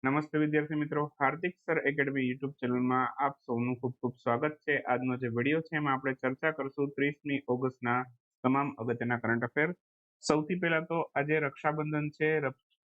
નમસ્તે વિદ્યાર્થી મિત્રો, હાર્દિક સર એકેડમી યુટ્યુબ ચેનલમાં આપ સૌનું ખૂબ ખૂબ સ્વાગત છે। આજનો જે વિડીયો છે એમાં આપણે ચર્ચા કરશું 30મી ઓગસ્ટના તમામ અગત્યના કરંટ અફેર। સૌથી પહેલા તો આજે રક્ષાબંધન છે।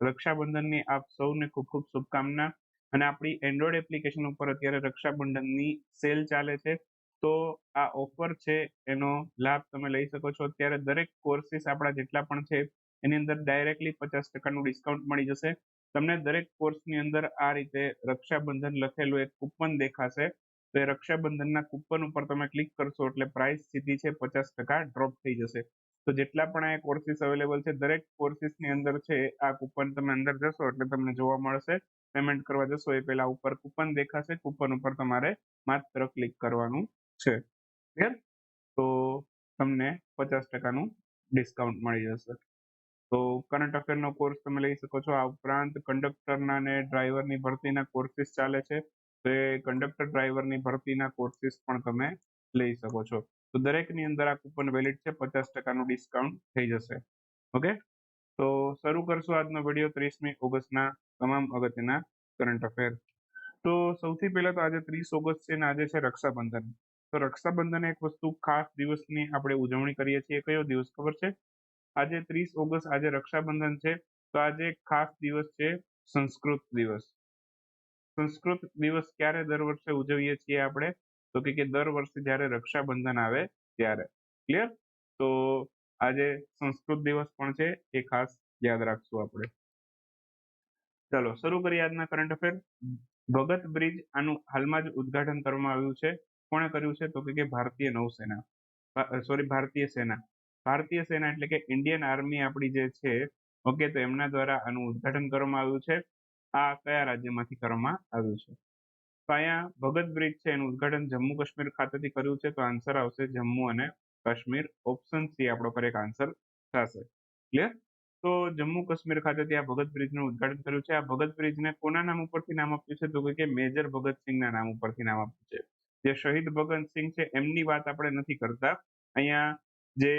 રક્ષાબંધનની આપ સૌને ખૂબ ખૂબ શુભકામના। અને આપણી એન્ડ્રોઇડ એપ્લિકેશન ઉપર અત્યારે રક્ષાબંધનની સેલ ચાલે છે, તો આ ઓફર છે એનો લાભ તમે લઈ શકો છો। અત્યારે દરેક કોર્સીસ આપણા જેટલા પણ છે એની અંદર ડાયરેક્ટલી 50% ડિસ્કાઉન્ટ મળી જશે। તમને દરેક કોર્સની અંદર આ રીતે રક્ષાબંધન લખેલું એક કૂપન દેખાશે, તો એ રક્ષાબંધનના કૂપન ઉપર તમે ક્લિક કરશો એટલે પ્રાઇસ સીધી છે 50% ડ્રોપ થઈ જશે। તો જેટલા પણ આ કોર્સીસ અવેલેબલ છે દરેક કોર્સીસની અંદર છે આ કૂપન તમે અંદર જશો એટલે તમને જોવા મળશે। પેમેન્ટ કરવા જશો એ પહેલા ઉપર કૂપન દેખાશે, કૂપન ઉપર તમારે માત્ર ક્લિક કરવાનું છે। ક્લિયર? તો તમને 50%નું ડિસ્કાઉન્ટ મળી જશે। તો કરંટ અફેરનો કોર્સ તમે લઈ શકો છો। આ ઉપરાંત કંડક્ટરના અને ડ્રાઈવરની ભરતીના કોર્સીસ ચાલે છે, તો એ કંડક્ટર ડ્રાઈવરની ભરતીના કોર્સીસ પણ તમે લઈ શકો છો। તો દરેકની અંદર આ કૂપન વેલિડ છે, 50%નું ડિસ્કાઉન્ટ થઈ જશે। ઓકે, તો શરૂ કરશું આજનો વિડીયો 30મી ઓગસ્ટના તમામ અગત્યના કરંટ અફેર। તો સૌથી પહેલા તો આજે 30 ઓગસ્ટ છે ને આજે છે રક્ષાબંધન। તો રક્ષાબંધન એક વસ્તુ ખાસ દિવસની આપણે ઉજવણી કરીએ છીએ। કયો દિવસ ખબર છે? આજે 30 ઓગસ્ટ આજે રક્ષાબંધન છે, તો આજે એક ખાસ દિવસ છે સંસ્કૃત દિવસ। સંસ્કૃત દિવસ ક્યારે દર વર્ષે ઉજવીએ છીએ આપણે? તો કે દર વર્ષે જ્યારે રક્ષાબંધન આવે ત્યારે। ક્લિયર? તો આજે સંસ્કૃત દિવસ પણ છે, એ ખાસ યાદ રાખશું આપણે। ચાલો શરૂ કરીએ આજના કરંટ અફેર। ભગત બ્રિજ આનું હાલમાં જ ઉદ્ઘાટન કરવામાં આવ્યું છે। કોણે કર્યું છે? તો કે ભારતીય નૌસેના, ભારતીય સેના। ભારતીય સેના એટલે કે ઇન્ડિયન આર્મી આપણી જે છે, ઓકે, તો એમના દ્વારા આનું ઉદ્ઘાટન કરવામાં આવ્યું છે। આ કયા રાજ્યમાંથી કરવામાં આવ્યું છે? તો અહીંયા ભગત બ્રિજ છે એનું ઉદ્ઘાટન જમ્મુ કાશ્મીર ખાતેથી કર્યું છે, તો આન્સર આવશે જમ્મુ અને કાશ્મીર। ઓપ્શન સી આપણો કરેક્ટ આન્સર થશે। ક્લિયર? તો જમ્મુ કાશ્મીર ખાતેથી આ ભગત બ્રિજનું ઉદ્ઘાટન કર્યું છે। આ ભગત બ્રિજને કોના નામ ઉપરથી નામ આપ્યું છે? તો કે મેજર ભગતસિંહના નામ ઉપરથી નામ આપ્યું છે। જે શહીદ ભગતસિંહ છે એમની વાત આપણે નથી કરતા, અહીંયા જે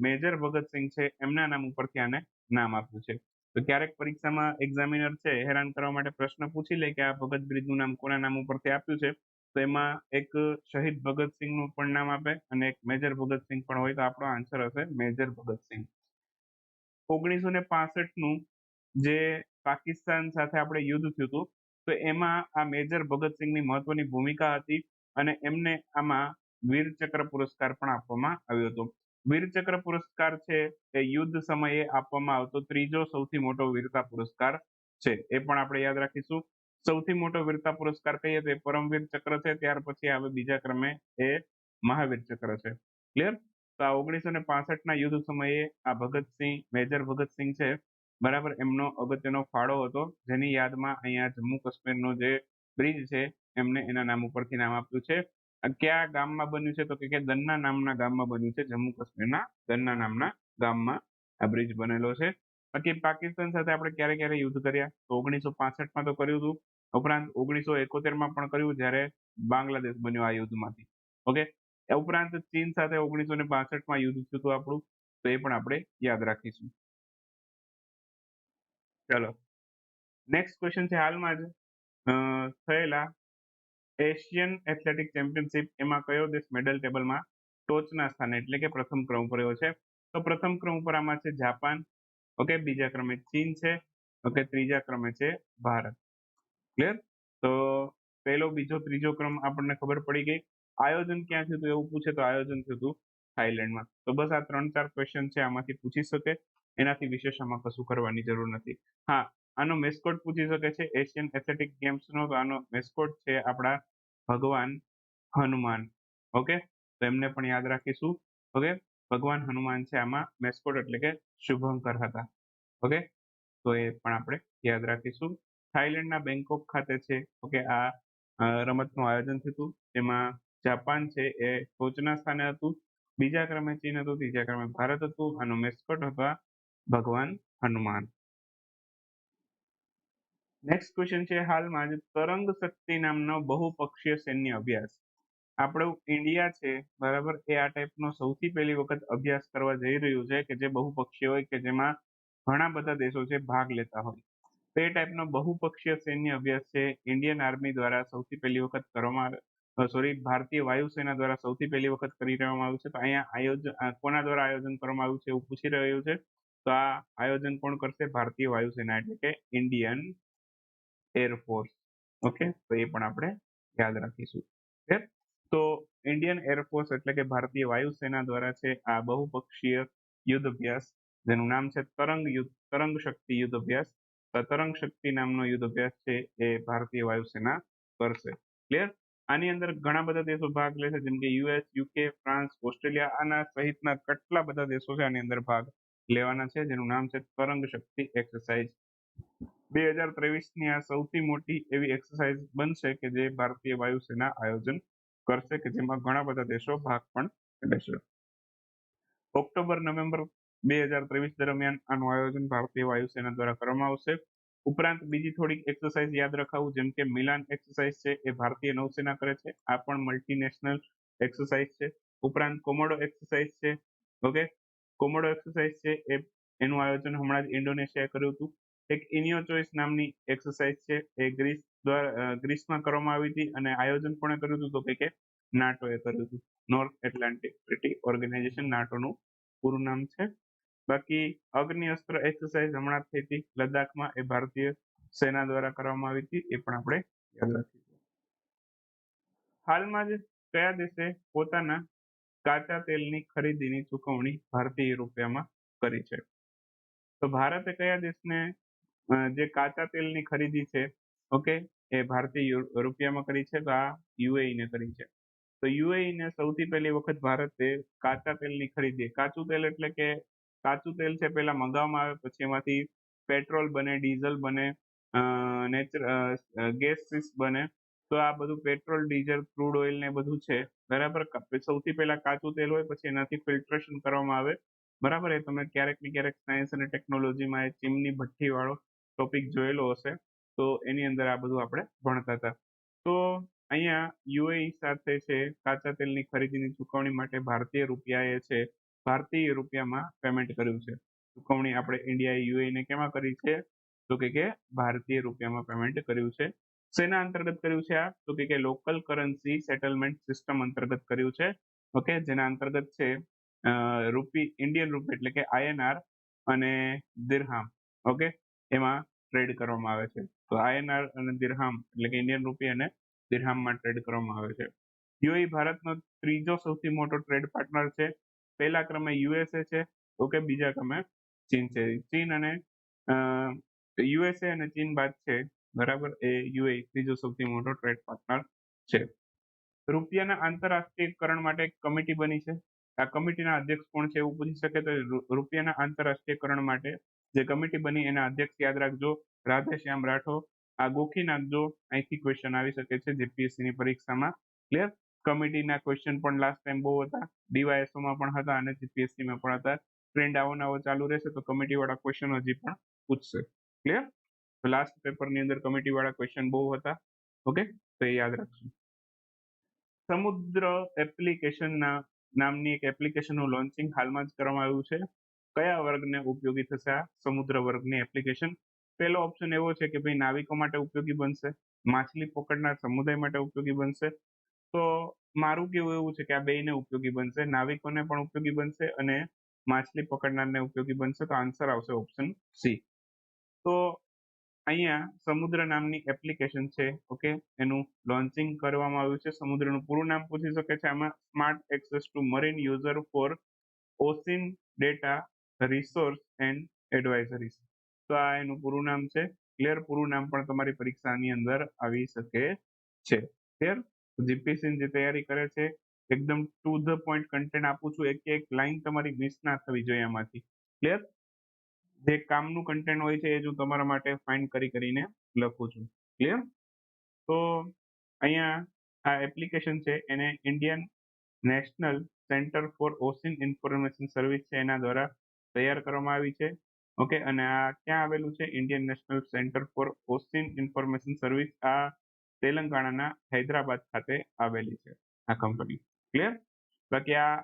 મેજર ભગતસિંહ છે એમના નામ ઉપરથી આને નામ આપ્યું છે। તો ક્યારેક પરીક્ષામાં એક્ઝામિનર છે હેરાન કરવા માટે પ્રશ્ન પૂછી લે કે આ ભગત બ્રિજનું નામ કોના નામ ઉપરથી આપ્યું છે, તો એમાં એક શહીદ ભગતસિંહનું પણ નામ આપે અને એક મેજર ભગતસિંહ પણ હોય, તો આપણો આન્સર હશે મેજર ભગતસિંહ। 1965નું જે પાકિસ્તાન સાથે આપણે યુદ્ધ થયું હતું, તો એમાં આ મેજર ભગતસિંહની મહત્વની ભૂમિકા હતી અને એમને આમાં વીર ચક્ર પુરસ્કાર પણ આપવામાં આવ્યો હતો। વીર ચક્ર પુરસ્કાર છે એ યુદ્ધ સમયે આપવામાં આવતો ત્રીજો સૌથી મોટો વીરતા પુરસ્કાર છે, એ પણ આપણે યાદ રાખીશું। સૌથી મોટો વીરતા પુરસ્કાર કહીએ તો એ પરમવીર ચક્ર છે, ત્યાર પછી આવે બીજા ક્રમે એ મહાવીર ચક્ર છે। ક્લિયર? તો આ 1965ના યુદ્ધ સમયે આ ભગતસિંહ, મેજર ભગતસિંહ છે બરાબર, એમનો અગત્યનો ફાળો હતો, જેની યાદમાં અહીંયા જમ્મુ કાશ્મીરનો જે બ્રિજ છે એમને એના નામ ઉપરથી નામ આપ્યું છે। આ કયા ગામમાં બન્યું છે? તો કે દન્ના નામના ગામમાં બન્યું છે। જમ્મુ કાશ્મીરના દન્ના નામના ગામમાં આ બ્રિજ બનેલો છે। બાકી પાકિસ્તાન સાથે આપણે ક્યારે ક્યારે યુદ્ધ કર્યા? તો 1965માં તો કર્યું હતું, ઉપરાંત 1971માં પણ કર્યું જ્યારે બાંગ્લાદેશ બન્યો આ યુદ્ધમાંથી। ઓકે, એ ઉપરાંત ચીન સાથે 1962માં યુદ્ધ થયું હતું આપણું, તો એ પણ આપણે યાદ રાખીશું। ચલો નેક્સ્ટ ક્વેશ્ચન છે, હાલમાં જ થયેલા એશિયન એથ્લેટિક ચેમ્પિયનશિપ એમાં કયો દેશ મેડલ ટેબલમાં ટોચના સ્થાને એટલે કે પ્રથમ ક્રમ ઉપર રહ્યો છે? તો પ્રથમ ક્રમ ઉપર આમાં છે જાપાન, ઓકે, બીજા ક્રમે ચીન છે, ઓકે, ત્રીજા ક્રમે છે ભારત। ક્લિયર? તો પહેલો, બીજો, ત્રીજો ક્રમ આપણને ખબર પડી ગઈ। આયોજન ક્યાં થયું હતું એવું પૂછે તો આયોજન થયું હતું થાઈલેન્ડમાં। તો બસ આ 3-4 ક્વેશ્ચન છે આમાંથી પૂછી શકે, એનાથી વિશેષ આમાં કશું કરવાની જરૂર નથી। હા, આનો મેસ્કોટ પૂછી શકે છે એશિયન એથ્લેટિક ગેમ્સનો, તો આનો મેસ્કોટ છે આપણા ભગવાન હનુમાન। ઓકે, તો એમને પણ યાદ રાખીશું। ઓકે, ભગવાન હનુમાન છે આમાં મેસ્કોટ એટલે કે શુભંકર હતા। ઓકે, તો એ પણ આપણે યાદ રાખીશું। થાઈલેન્ડના બેંકોક ખાતે છે, ઓકે, આ રમતનું આયોજન થયું હતું, એમાં જાપાન છે એ ટોચના સ્થાને હતું, બીજા ક્રમે ચીન હતું, ત્રીજા ક્રમે ભારત હતું। આનો મેસ્કોટ હતા ભગવાન હનુમાન। નેક્સ્ટ ક્વેશ્ચન છે, હાલમાં જ તરંગ શક્તિ નામનો બહુપક્ષીય સૈન્ય અભ્યાસ, આપણું ઇન્ડિયા છે બરાબર, એ આ ટાઈપનો સૌથી પહેલી વખત અભ્યાસ કરવા જઈ રહ્યું છે કે જે બહુપક્ષીય હોય, કે જેમાં ઘણા બધા દેશો છે ભાગ લેતા હોય। તો એ ટાઈપનો બહુપક્ષીય સૈન્ય અભ્યાસ છે ઇન્ડિયન આર્મી દ્વારા સૌથી પહેલી વખત કરવામાં ભારતીય વાયુસેના દ્વારા સૌથી પહેલી વખત કરી રહેવામાં આવ્યું છે. તો અહીંયા કોના દ્વારા આયોજન કરવામાં આવ્યું છે એવું પૂછી રહ્યું છે. તો આ આયોજન કોણ કરશે? ભારતીય વાયુસેના એટલે કે ઇન્ડિયન એરફોર્સ. ઓકે, તો એ પણ આપણે યાદ રાખીશું. તો ઇન્ડિયન એરફોર્સ એટલે કે ભારતીય વાયુસેના દ્વારા છે આ બહુપક્ષીય યુદ્ધ અભ્યાસ, જેનું નામ છે તરંગ શક્તિ યુદ્ધ અભ્યાસ. તરંગ શક્તિ નામનો યુદ્ધ અભ્યાસ છે એ ભારતીય વાયુસેના કરશે. ક્લિયર? આની અંદર ઘણા બધા દેશો ભાગ લે છે, જેમ કે યુએસ, યુકે, ફ્રાન્સ, ઓસ્ટ્રેલિયા, આના સહિતના કેટલા બધા દેશો છે આની અંદર ભાગ લેવાના છે, જેનું નામ છે તરંગ શક્તિ એક્સરસાઇઝ. 2023ની આ સૌથી મોટી એવી એક્સરસાઇઝ બનશે કે જે ભારતીય વાયુસેના આયોજન કરશે, કે જેમાં ઘણા બધા દેશો ભાગ પણ લેશે. ઓક્ટોબર-નવેમ્બર 2023 દરમિયાન આનું આયોજન ભારતીય વાયુસેના દ્વારા કરવામાં આવશે. ઉપરાંત બીજી થોડીક એક્સરસાઇઝ યાદ રખાવું, જેમ કે મિલાન એક્સરસાઇઝ છે એ ભારતીય નૌસેના કરે છે. આ પણ મલ્ટીનેશનલ એક્સરસાઇઝ છે. ઉપરાંત કોમોડો એક્સરસાઇઝ છે. ઓકે, કોમોડો એક્સરસાઇઝ છે એનું આયોજન હમણાં જ ઇન્ડોનેશિયાએ કર્યું હતું. એક ઇનિયો ચોઇસ નામની એક્સરસાઇઝ છે એ ગ્રીસમાં કરવામાં આવી હતી, અને આયોજન કોણે કર્યું હતું? તો કે નાટોએ કર્યું હતું. નોર્થ એટલાન્ટિક ટ્રીટી ઓર્ગેનાઇઝેશન, નાટોનું પૂરું નામ છે. બાકી અગ્નિ અસ્ત્ર એક્સરસાઇઝ હમણાં થઈ હતી લદ્દાખમાં, એ ભારતીય સેના દ્વારા કરવામાં આવી હતી, એ પણ આપણે યાદ રાખીશું. હાલમાં જ કયા દેશે પોતાના કાચા તેલની ખરીદીની ચૂકવણી ભારતીય રૂપિયામાં કરી છે? તો ભારતે કયા દેશને જે કાચા તેલની ખરીદી છે, ઓકે, એ ભારતીય રૂપિયામાં કરી છે? તો આ યુએઈ ને કરી છે. તો યુએઈ ને સૌથી પહેલી વખત ભારતે કાચા તેલની ખરીદી, કાચું તેલ એટલે કે કાચું તેલ છે પેલા મંગાવવામાં આવે, પછી એમાંથી પેટ્રોલ બને, ડીઝલ બને, ગેસ બને. તો આ બધું પેટ્રોલ, ડીઝલ, ક્રૂડ ઓઇલ ને બધું છે, બરાબર. સૌથી પહેલા કાચું તેલ હોય, પછી એનાથી ફિલ્ટ્રેશન કરવામાં આવે, બરાબર. એ તમે ક્યારેક ને ક્યારેક સાયન્સ અને ટેકનોલોજીમાં એ ચીમની ભઠ્ઠી વાળો ટોપિક જોયેલો હશે, તો એની અંદર આ બધું આપણે ભણતા હતા. તો અહીંયા યુએઈ સાથે છે કાચા તેલની ખરીદીની ચૂકવણી માટે ભારતીય રૂપિયામાં પેમેન્ટ કર્યું છે. ચૂકવણી આપણે ઇન્ડિયાએ યુએઈ ને કેમાં કરી છે? તો કે ભારતીય રૂપિયામાં પેમેન્ટ કર્યું છે. શેના અંતર્ગત કર્યું છે આ? તો કે લોકલ કરન્સી સેટલમેન્ટ સિસ્ટમ અંતર્ગત કર્યું છે. ઓકે, જેના અંતર્ગત છે ઇન્ડિયન રૂપી એટલે કે આઈએનઆર અને દિરહામ, ઓકે, એમાં ટ્રેડ કરવામાં આવે છે. તો આઈએનઆર અને દિરહામ એટલે કે ઇન્ડિયન રૂપી અને દિરહામમાં ટ્રેડ કરવામાં આવે છે. યુએઈ ભારતનો ત્રીજો સૌથી મોટો ટ્રેડ પાર્ટનર છે. પહેલા ક્રમે યુએસએ છે, ઓકે, બીજા ક્રમે ચીન છે. ચીન અને યુએસએ અને ચીન બાદ છે, બરાબર, એ યુએઈ ત્રીજો સૌથી મોટો ટ્રેડ પાર્ટનર છે. રૂપિયાના આંતરરાષ્ટ્રીયકરણ માટે એક કમિટી બની છે. આ કમિટીના અધ્યક્ષ કોણ છે એવું પૂછી શકે. તો રૂપિયાના આંતરરાષ્ટ્રીયકરણ માટે જે કમિટી બની એના અધ્યક્ષ યાદ રાખજો, રાધેશ્યામ રાઠોડ. આ ગોખી નાખજો, અહીંથી ક્વેશ્ચન આવી શકે છે જીપીએસસી ની પરીક્ષામાં. ક્લિયર? કમિટીના ક્વેશ્ચન પણ લાસ્ટ ટાઈમ બહુ હતા, ડીવાયએસઓ માં પણ હતા અને જીપીએસસી માં પણ હતા. ટ્રેન્ડ આવો નવો ચાલુ રહેશે તો કમિટી વાળા ક્વેશ્ચન હજી પણ પૂછશે. ક્લિયર? લાસ્ટ પેપરની અંદર કમિટી વાળા ક્વેશ્ચન બહુ હતા. ઓકે, તો એ યાદ રાખશું. સમુદ્ર એપ્લિકેશનના નામની એક એપ્લિકેશનનું લોન્ચિંગ હાલમાં જ કરવામાં આવ્યું છે. કયા વર્ગને ઉપયોગી થશે આ સમુદ્ર વર્ગની એપ્લિકેશન? પહેલો ઓપ્શન એવો છે કે ભાઈ નાવિકો માટે ઉપયોગી બનશે, માછલી પકડનાર સમુદાય માટે ઉપયોગી બનશે. તો મારું કેવું એવું છે કે આ બેયને ઉપયોગી બનશે, નાવિકોને પણ ઉપયોગી બનશે અને માછલી પકડનારને ઉપયોગી બનશે. તો આન્સર આવશે ઓપ્શન સી. તો અહીંયા સમુદ્ર નામની એપ્લિકેશન છે, ઓકે, એનું લોન્ચિંગ કરવામાં આવ્યું છે. સમુદ્રનું પૂરું નામ પૂછી શકે છે આમાં, smart access to marine user for ocean data resource and advisories. તો આ એનું પૂરું નામ છે. ક્લિયર? પૂરું નામ પણ તમારી પરીક્ષાની અંદર આવી શકે છે. ક્લિયર? જીપીએસસી ની જે તૈયારી કરે છે એકદમ ટુ ધ પોઈન્ટ કન્ટેન્ટ આપું છું, એક લાઈન તમારી મિસ ના થવી જોઈએ આમાંથી. ક્લિયર? જે કામનું કન્ટેન્ટ હોય છે એ જ હું તમારા માટે ફાઇન્ડ કરીને લખું છું. ક્લિયર? તો અહીંયા આ એપ્લિકેશન છે એને Indian national centre for ocean information service છે એના દ્વારા તૈયાર કરવામાં આવી છે. ઓકે, અને આ ક્યાં આવેલું છે? Indian national centre for ocean information service આ તેલંગાણાના હૈદરાબાદ ખાતે આવેલી છે આ કંપની. ક્લિયર? બાકી આ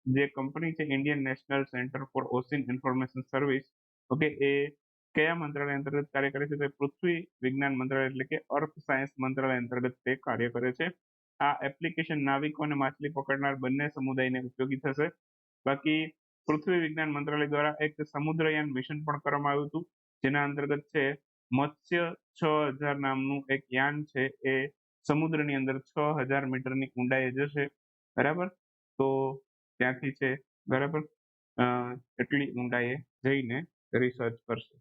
જે કંપની છે Indian national centre for ocean information service, okay, એ કયા મંત્રાલય અંતર્ગત કાર્ય કરે છે? તો પૃથ્વી વિજ્ઞાન મંત્રાલય એટલે કે અર્થ સાયન્સ મંત્રાલય અંતર્ગત તે કાર્ય કરે છે. આ એપ્લિકેશન નાવિકો અને માછલી પકડનાર બંને સમુદાયને ઉપયોગી થશે. બાકી પૃથ્વી વિજ્ઞાન મંત્રાલય દ્વારા એક સમુદ્રયાન મિશન પણ કરવામાં આવ્યું હતું, જેના અંતર્ગત છે મત્સ્ય 6000 નામનું એક યાન છે એ સમુદ્રની અંદર 6000 મીટરની ઊંડાઈએ જશે. બરાબર, તો ત્યાંથી છે બરાબર એટલી ઊંડાઈએ જઈને રિસર્ચ કરશે.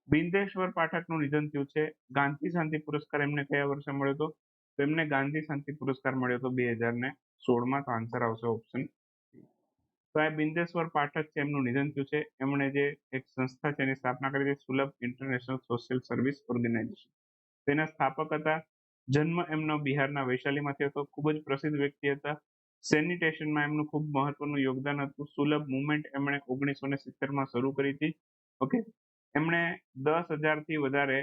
બિંદેશ્વર પાઠકનું નિધન થયું છે. ગાંધી શાંતિ પુરસ્કાર એમને કયા વર્ષે મળ્યો હતો? તો એમને ગાંધી શાંતિ પુરસ્કાર મળ્યો હતો 2016માં. તો આન્સર આવશે ઓપ્શન. તો આ બિંદેશ્વર પાઠક છે એમનું નિધન થયું છે. એમણે જે એક સંસ્થા છે એની સ્થાપના કરી હતી, સુલભ ઇન્ટરનેશનલ સોશિયલ સર્વિસ ઓર્ગેનાઇઝેશન. તેના સ્થાપક હતા. જન્મ એમનો બિહારના વૈશાલીમાં થયો હતો. ખૂબ જ પ્રસિદ્ધ વ્યક્તિ હતા. સેનિટેશનમાં એમનું ખૂબ મહત્વનું યોગદાન હતું. સુલભ મુવમેન્ટ એમણે 1970માં શરૂ કરી હતી. ઓકે, એમણે 10,000 થી વધારે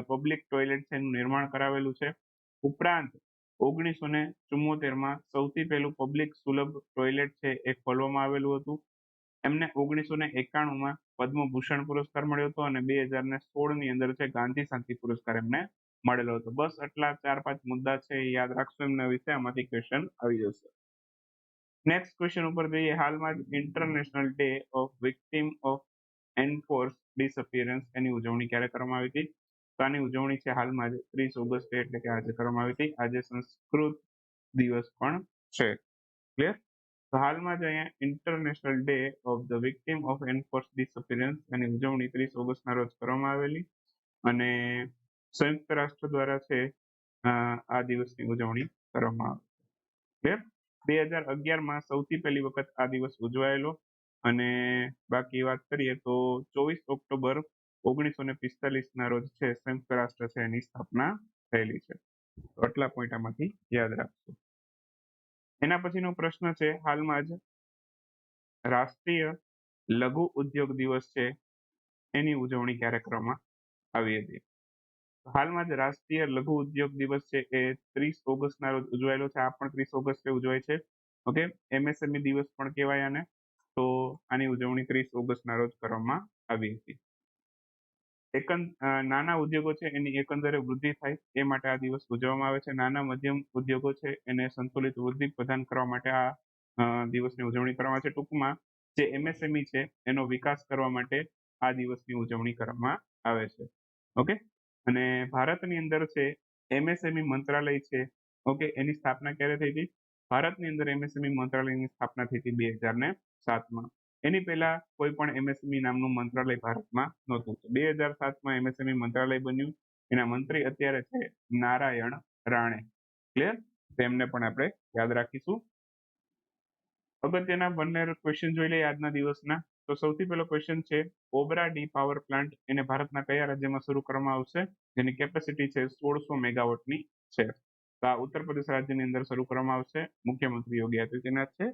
પબ્લિક ટોયલેટ છે એનું નિર્માણ કરાવેલું છે. ઉપરાંત 1974માં સૌથી પહેલું પબ્લિક સુલભ ટોયલેટ છે એ ખોલવામાં આવેલું હતું. એમને 1991માં પદ્મભૂષણ પુરસ્કાર મળ્યો હતો અને 2016ની અંદર છે ગાંધી શાંતિ પુરસ્કાર એમને મળેલો હતો. બસ આટલા 4-5 મુદ્દા છે એ યાદ રાખશો એમના વિશે, આમાંથી ક્વેશ્ચન આવી જશે. નેક્સ્ટ ક્વેશ્ચન ઉપર જઈએ. હાલમાં જ international day of victim of enforce disappearance એની ઉજવણી ક્યારે કરવામાં આવી હતી? તો આની ઉજવણી છે હાલમાં જ 30 ઓગસ્ટે એટલે કે આજે કરવામાં આવી હતી. આજે સંસ્કૃત દિવસ પણ છે. ક્લિયર? તો હાલમાં જ અહીંયા international day of the victim of enforce disappearance એની ઉજવણી 30 ઓગસ્ટના રોજ કરવામાં આવેલી અને સંયુક્ત રાષ્ટ્ર દ્વારા છે આ દિવસની ઉજવણી કરવામાં આવે. ક્લિયર? 2011માં સૌથી પહેલી વખત આ દિવસ ઉજવાયેલો અને બાકી વાત કરીએ તો 24 ઓક્ટોબર 1945ના રોજ છે સંયુક્ત રાષ્ટ્ર છે એની સ્થાપના થયેલી છે. તો આટલા પોઈન્ટ આમાંથી યાદ રાખજો. એના પછીનો પ્રશ્ન છે, હાલમાં જ રાષ્ટ્રીય લઘુ ઉદ્યોગ દિવસ છે એની ઉજવણી ક્યારે કરવામાં આવી હતી? હાલમાં જ રાષ્ટ્રીય લઘુ ઉદ્યોગ દિવસ છે એ 30 ઓગસ્ટના રોજ ઉજવાયેલો છે. આ પણ 30 ઓગસ્ટે ઉજવાય છે. ઓકે, MSME દિવસ પણ કહેવાય આને. તો આની ઉજવણી 30 ઓગસ્ટના રોજ કરવામાં આવી હતી. નાના ઉદ્યોગો છે એની એકંદરે વૃદ્ધિ થાય એ માટે આ દિવસ ઉજવવામાં આવે છે. નાના મધ્યમ ઉદ્યોગો છે એને સંતુલિત વૃદ્ધિ પ્રદાન કરવા માટે આ દિવસની ઉજવણી કરવામાં આવે છે. ટૂંકમાં જે MSME છે એનો વિકાસ કરવા માટે આ દિવસની ઉજવણી કરવામાં આવે છે. ઓકે, અને ભારતની અંદર છે MSME મંત્રાલય છે ઓકે એની સ્થાપના ક્યારે થઈ હતી? ભારતની અંદર MSME મંત્રાલયની સ્થાપના થઈ હતી 2007માં. એની પહેલા કોઈ પણ MSME નામનું મંત્રાલય ભારતમાં નહોતું. 2007માં MSME મંત્રાલય બન્યું. એના મંત્રી અત્યારે છે નારાયણ રાણે. ક્લિયર? તેમને પણ આપણે યાદ રાખીશું. અગત્યના બંને ક્વેશ્ચન જોઈ લઈએ આજના દિવસના. તો સૌથી પહેલો ક્વેશ્ચન છે, ઓબરા ડી પાવર પ્લાન્ટ એને ભારતના કયા રાજ્યમાં શરૂ કરવામાં આવશે? જેની કેપેસિટી છે 1600 મેગાવોટની છે. તો આ ઉત્તર પ્રદેશ રાજ્યની અંદર શરૂ કરવામાં આવશે. મુખ્યમંત્રી યોગી આદિત્યનાથ છે.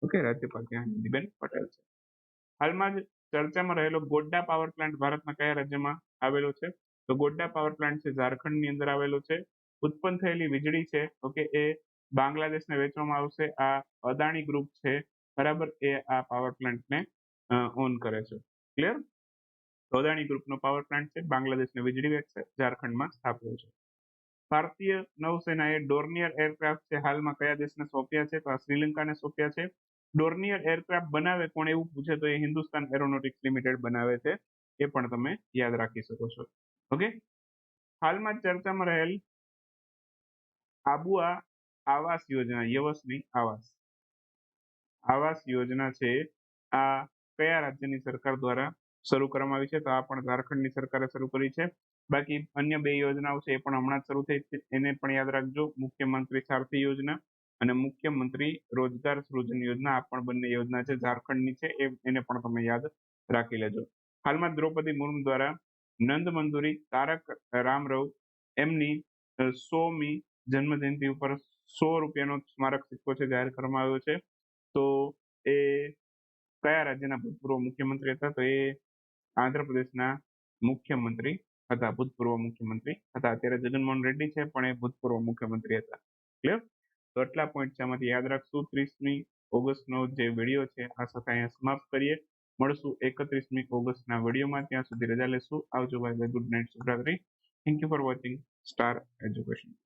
ઓકે, રાજ્યપાલ ત્યાં આનંદીબેન પટેલ છે. હાલમાં જ ચર્ચામાં રહેલો ગોડ્ડા પાવર પ્લાન્ટ ભારતના કયા રાજ્યમાં આવેલો છે? તો ગોડ્ડા પાવર પ્લાન્ટ છે ઝારખંડની અંદર આવેલો છે. ઉત્પન્ન થયેલી વીજળી છે ઓકે એ બાંગ્લાદેશને વેચવામાં આવશે. આ અદાણી ગ્રુપ છે બરાબર, એ આ પાવર પ્લાન્ટને ઓન કરે છે. ક્લિયર? અદાણી ગ્રુપનો પાવર પ્લાન્ટ છે, બાંગ્લાદેશને વીજળી વેચશે, ઝારખંડમાં સ્થાપ્યો છે. ભારતીય નૌસેનાએ ડોર્નિયર એરક્રાફ્ટ છે હાલમાં કયા દેશને સોંપ્યા છે? તો આ શ્રીલંકાને સોંપ્યા છે. ડોર્નિયર એરક્રાફ્ટ બનાવે કોણ એવું પૂછે તો એ હિન્દુસ્તાન એરોનોટિક્સ લિમિટેડ બનાવે છે. એ પણ તમે યાદ રાખી શકો છો. ઓકે, હાલમાં ચર્ચામાં રહેલ આબુઆ આવાસ યોજના, યવસની આવાસ યોજના છે આ કયા રાજ્યની સરકાર દ્વારા શરૂ કરવામાં આવી છે? તો આ પણ ઝારખંડની સરકારે શરૂ કરી છે. બાકી અન્ય બે યોજનાઓ છે એ પણ હમણાં જ શરૂ થઈ છે, એને પણ યાદ રાખજો. મુખ્યમંત્રી સારથી યોજના અને મુખ્યમંત્રી રોજગાર સૃજન યોજના, આ પણ બંને યોજના છે ઝારખંડની છે, એને પણ તમે યાદ રાખી લેજો. હાલમાં દ્રૌપદી મુર્મુ દ્વારા નંદ મંજૂરી તારક રામરવ એમની 100મી જન્મ જયંતિ ઉપર 100 રૂપિયાનો સ્મારક સિક્કો છે જાહેર કરવામાં આવ્યો છે. તો એ કયા રાજ્યના ભૂતપૂર્વ મુખ્યમંત્રી હતા? તો એ આંધ્રપ્રદેશના મુખ્યમંત્રી હતા, ભૂતપૂર્વ મુખ્યમંત્રી હતા. અત્યારે જગનમોહન રેડ્ડી છે પણ એ ભૂતપૂર્વ મુખ્યમંત્રી હતા. ક્લિયર? તો આટલા પોઈન્ટ છે આમાંથી યાદ રાખશું. 30મી ઓગસ્ટનો જે વિડીયો છે આ સાથે અહીંયા સમાપ્ત કરીએ. મળશું 31મી ઓગસ્ટના વિડીયોમાં. ત્યાં સુધી રજા લેશું. આવજો, બાય બાય, ગુડ નાઇટ, શુભરાત્રી. Thank you for watching star education.